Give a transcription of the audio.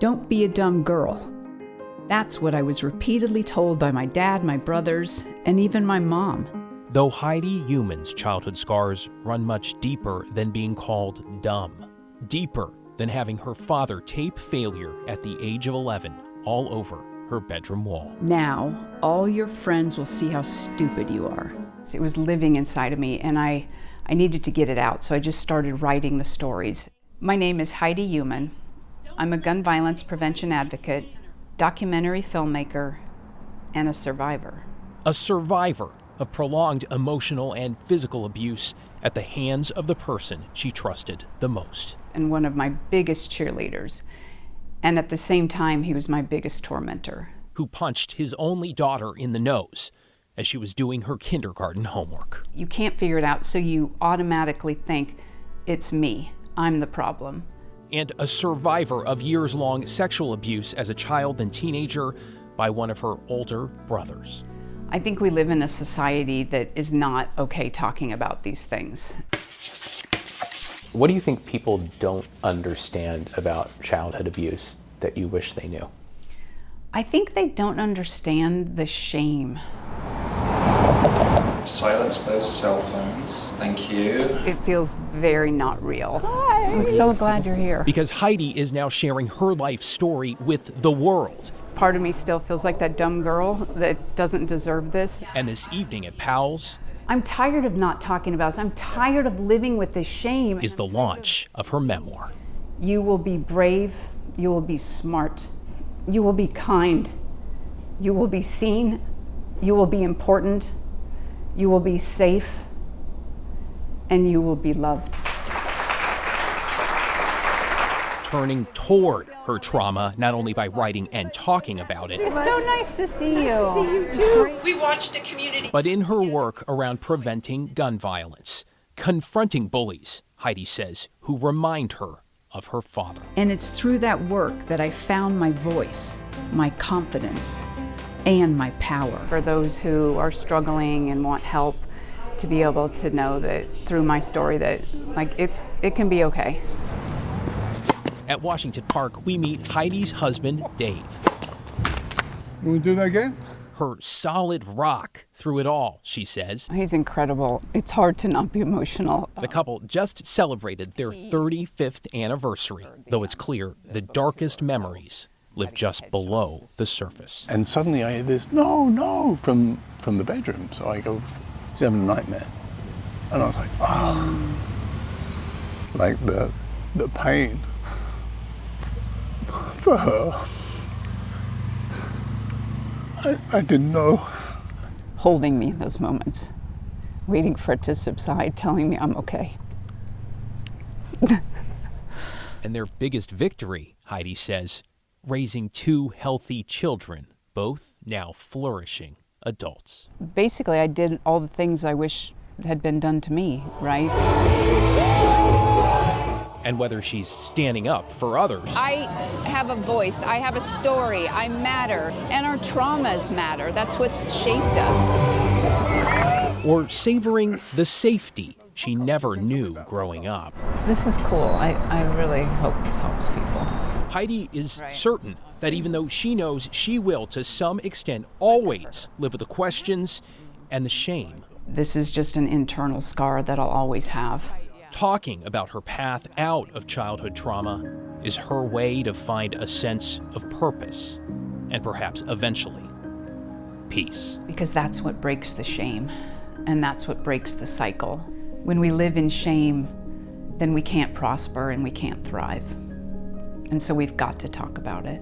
Don't be a dumb girl. That's what I was repeatedly told by my dad, my brothers, and even my mom. Though Heidi Yewman's childhood scars run much deeper than being called dumb, deeper than having her father tape failure at the age of 11 all over her bedroom wall. Now, all your friends will see how stupid you are. It was living inside of me, and I needed to get it out, so I just started writing the stories. My name is Heidi Yewman. I'm a gun violence prevention advocate, documentary filmmaker, and a survivor. A survivor of prolonged emotional and physical abuse at the hands of the person she trusted the most. And one of my biggest cheerleaders. And at the same time, he was my biggest tormentor. Who punched his only daughter in the nose as she was doing her kindergarten homework. You can't figure it out, so you automatically think, it's me, I'm the problem. And a survivor of years-long sexual abuse as a child and teenager by one of her older brothers. I think we live in a society that is not okay talking about these things. What do you think people don't understand about childhood abuse that you wish they knew? I think they don't understand the shame. Silence those cell phones. Thank you. It feels very not real. Hi. I'm so glad you're here. Because Heidi is now sharing her life story with the world. Part of me still feels like that dumb girl that doesn't deserve this. And this evening at Powell's, I'm tired of not talking about this. I'm tired of living with this shame. Is the launch of her memoir. You will be brave, you will be smart, you will be kind, you will be seen, you will be important, you will be safe, and you will be loved. Turning toward her trauma, not only by writing and talking about it. It's so nice to see you. Nice to see you too. We watched a community. But in her work around preventing gun violence, confronting bullies, Heidi says, who remind her of her father. And it's through that work that I found my voice, my confidence, and my power. For those who are struggling and want help, to be able to know that through my story that it can be okay. At Washington Park, we meet Heidi's husband, Dave. You want to do that again? Her solid rock through it all, she says. He's incredible. It's hard to not be emotional. The couple just celebrated their 35th anniversary, though it's clear the darkest memories live just below the surface. And suddenly I hear this, no, from the bedroom. So I go, she's having a nightmare. And I was like, oh. Like the pain for her. I didn't know. Holding me in those moments, waiting for it to subside, telling me I'm okay. And their biggest victory, Heidi says, raising two healthy children, both now flourishing adults. Basically, I did all the things I wish had been done to me, right? And whether she's standing up for others. I have a voice, I have a story, I matter, and our traumas matter. That's what's shaped us. Or savoring the safety she never knew growing up. This is cool. I really hope this helps people. Heidi is certain that even though she knows she will, to some extent, always live with the questions and the shame. This is just an internal scar that I'll always have. Talking about her path out of childhood trauma is her way to find a sense of purpose and perhaps eventually peace. Because that's what breaks the shame, and that's what breaks the cycle. When we live in shame, then we can't prosper and we can't thrive. And so we've got to talk about it.